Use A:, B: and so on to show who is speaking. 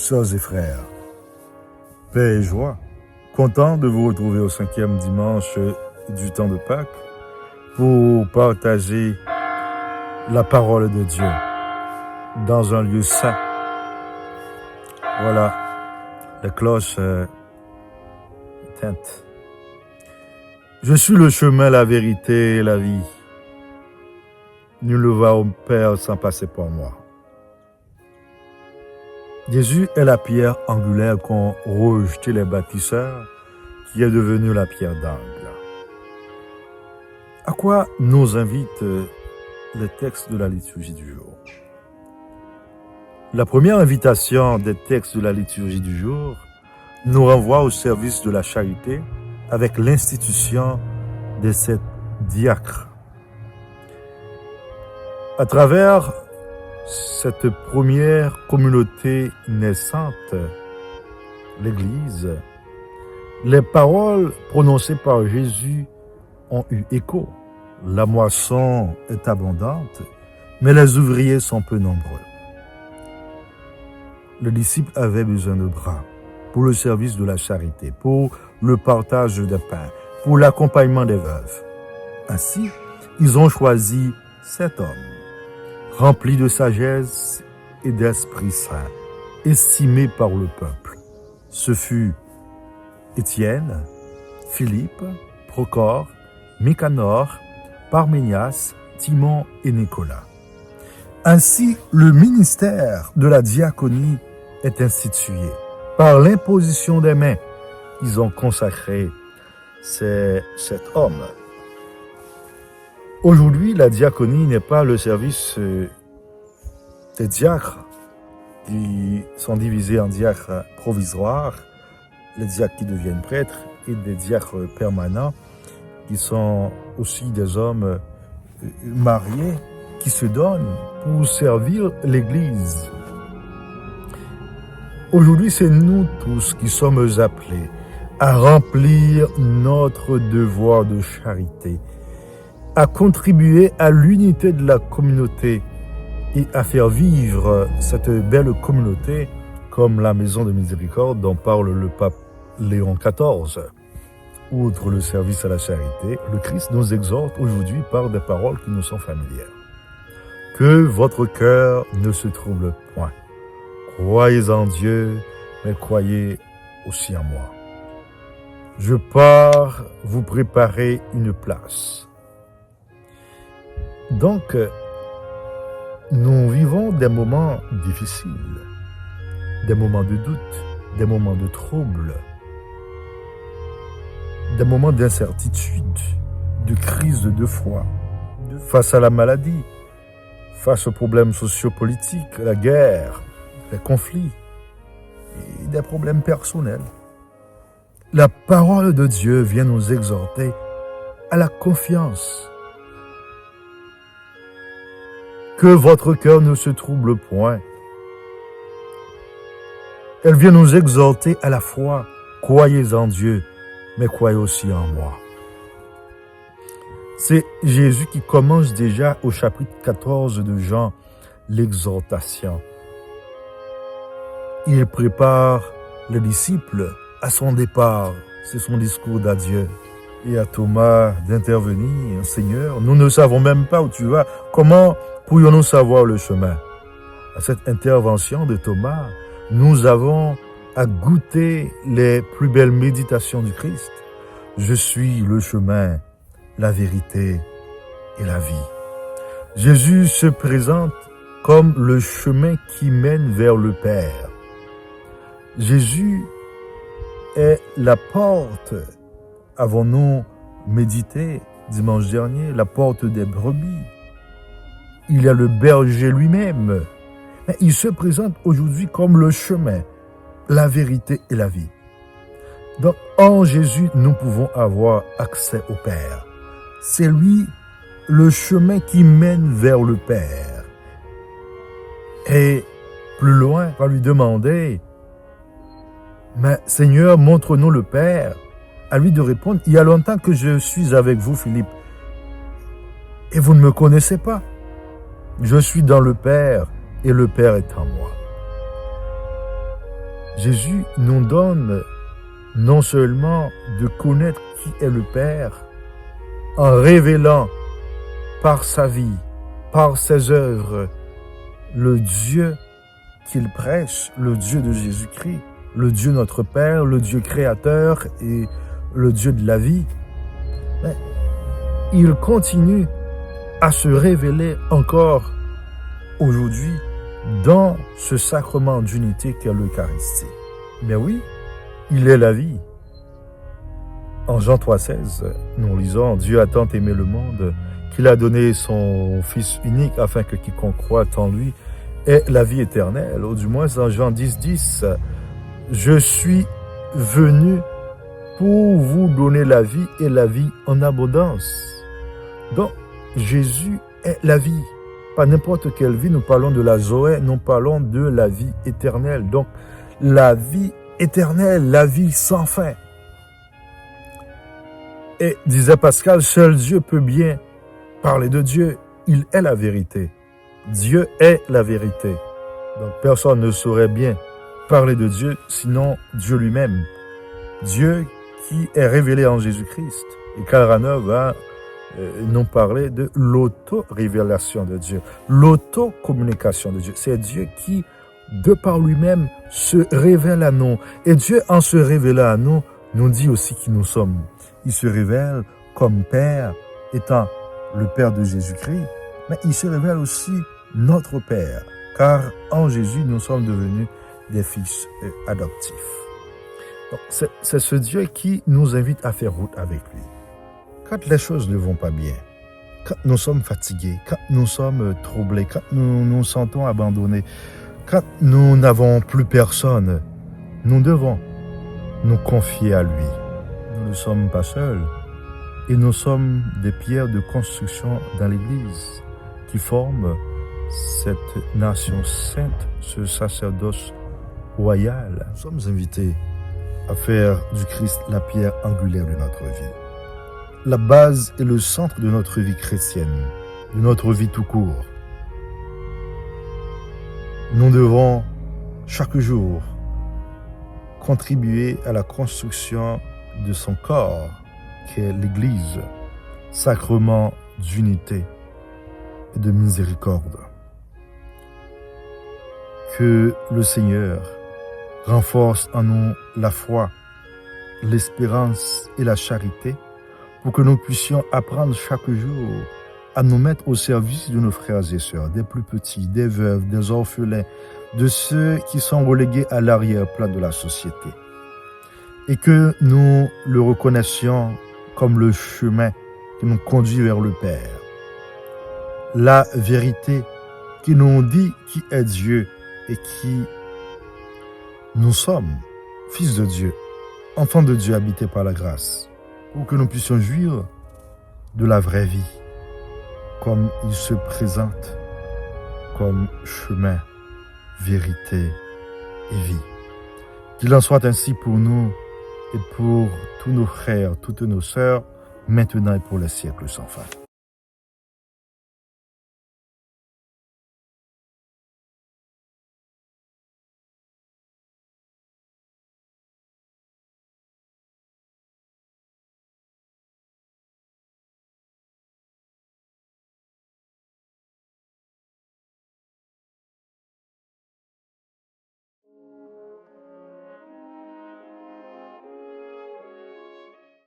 A: Sœurs et frères, paix et joie, content de vous retrouver au 5e dimanche du temps de Pâques pour partager la parole de Dieu dans un lieu saint. Voilà, la cloche teinte. Je suis le chemin, la vérité et la vie. Nul ne va au Père sans passer par moi. Jésus est la pierre angulaire qu'ont rejeté les bâtisseurs, qui est devenue la pierre d'angle. À quoi nous invitent les textes de la liturgie du jour? La première invitation des textes de la liturgie du jour nous renvoie au service de la charité avec l'institution de 7 diacres. À travers cette première communauté naissante, l'Église, les paroles prononcées par Jésus ont eu écho. La moisson est abondante, mais les ouvriers sont peu nombreux. Les disciples avaient besoin de bras pour le service de la charité, pour le partage des pains, pour l'accompagnement des veuves. Ainsi, ils ont choisi 7 hommes, remplis de sagesse et d'Esprit Saint, estimés par le peuple. Ce fut Étienne, Philippe, Procore, Nicanor, Parménias, Timon et Nicolas. Ainsi, le ministère de la diaconie est institué. Par l'imposition des mains, ils ont consacré ces 7 hommes. Aujourd'hui, la diaconie n'est pas le service des diacres qui sont divisés en diacres provisoires, les diacres qui deviennent prêtres, et des diacres permanents qui sont aussi des hommes mariés qui se donnent pour servir l'Église. Aujourd'hui, c'est nous tous qui sommes appelés à remplir notre devoir de charité, à contribuer à l'unité de la communauté et à faire vivre cette belle communauté comme la maison de miséricorde dont parle le pape Léon XIV. Outre le service à la charité, le Christ nous exhorte aujourd'hui par des paroles qui nous sont familières. Que votre cœur ne se trouble point. Croyez en Dieu, mais croyez aussi en moi. Je pars vous préparer une place. Donc, nous vivons des moments difficiles, des moments de doute, des moments de trouble, des moments d'incertitude, de crise de foi, face à la maladie, face aux problèmes sociopolitiques, la guerre, les conflits et des problèmes personnels. La parole de Dieu vient nous exhorter à la confiance. Que votre cœur ne se trouble point. Elle vient nous exhorter à la foi. Croyez en Dieu, mais croyez aussi en moi. C'est Jésus qui commence déjà au chapitre 14 de Jean l'exhortation. Il prépare les disciples à son départ. C'est son discours d'adieu. Et à Thomas d'intervenir, Seigneur, nous ne savons même pas où tu vas. Comment pourrions-nous savoir le chemin? À cette intervention de Thomas, nous avons à goûter les plus belles méditations du Christ. Je suis le chemin, la vérité et la vie. Jésus se présente comme le chemin qui mène vers le Père. Jésus est la porte. Avons-nous médité dimanche dernier la porte des brebis? Il est le berger lui-même. Mais il se présente aujourd'hui comme le chemin, la vérité et la vie. Donc, en Jésus, nous pouvons avoir accès au Père. C'est lui le chemin qui mène vers le Père. Et plus loin, on va lui demander, mais Seigneur, montre-nous le Père. À lui de répondre, il y a longtemps que je suis avec vous, Philippe, et vous ne me connaissez pas. Je suis dans le Père et le Père est en moi. Jésus nous donne non seulement de connaître qui est le Père, en révélant par sa vie, par ses œuvres, le Dieu qu'il prêche, le Dieu de Jésus-Christ, le Dieu notre Père, le Dieu créateur et le Dieu de la vie. Mais il continue à se révéler encore aujourd'hui dans ce sacrement d'unité qu'est l'Eucharistie. Mais oui, il est la vie. En Jean 3,16, nous lisons « Dieu a tant aimé le monde qu'il a donné son Fils unique afin que quiconque croit en lui ait la vie éternelle. » Ou du moins en Jean 10,10, « Je suis venu pour vous donner la vie et la vie en abondance. » Donc, Jésus est la vie. Pas n'importe quelle vie, nous parlons de la Zoé, nous parlons de la vie éternelle. Donc, la vie éternelle, la vie sans fin. Et, disait Pascal, seul Dieu peut bien parler de Dieu. Il est la vérité. Dieu est la vérité. Donc, personne ne saurait bien parler de Dieu, sinon Dieu lui-même. Dieu qui est révélé en Jésus-Christ. Et Karl Rahner va nous parler de l'auto-révélation de Dieu, l'auto-communication de Dieu. C'est Dieu qui, de par lui-même, se révèle à nous. Et Dieu, en se révélant à nous, nous dit aussi qui nous sommes. Il se révèle comme Père, étant le Père de Jésus-Christ, mais il se révèle aussi notre Père, car en Jésus, nous sommes devenus des fils adoptifs. C'est ce Dieu qui nous invite à faire route avec lui. Quand les choses ne vont pas bien, quand nous sommes fatigués, quand nous sommes troublés, quand nous nous sentons abandonnés, quand nous n'avons plus personne, nous devons nous confier à lui. Nous ne sommes pas seuls et nous sommes des pierres de construction dans l'Église qui forment cette nation sainte, ce sacerdoce royal. Nous sommes invités à faire du Christ la pierre angulaire de notre vie. La base et le centre de notre vie chrétienne, de notre vie tout court. Nous devons chaque jour contribuer à la construction de son corps, qui est l'Église, sacrement d'unité et de miséricorde. Que le Seigneur renforce en nous la foi, l'espérance et la charité, pour que nous puissions apprendre chaque jour à nous mettre au service de nos frères et sœurs, des plus petits, des veuves, des orphelins, de ceux qui sont relégués à l'arrière-plan de la société. Et que nous le reconnaissions comme le chemin qui nous conduit vers le Père. La vérité qui nous dit qui est Dieu et qui nous sommes, fils de Dieu, enfants de Dieu habités par la grâce. Pour que nous puissions jouir de la vraie vie, comme il se présente, comme chemin, vérité et vie. Qu'il en soit ainsi pour nous et pour tous nos frères, toutes nos sœurs, maintenant et pour les siècles sans fin.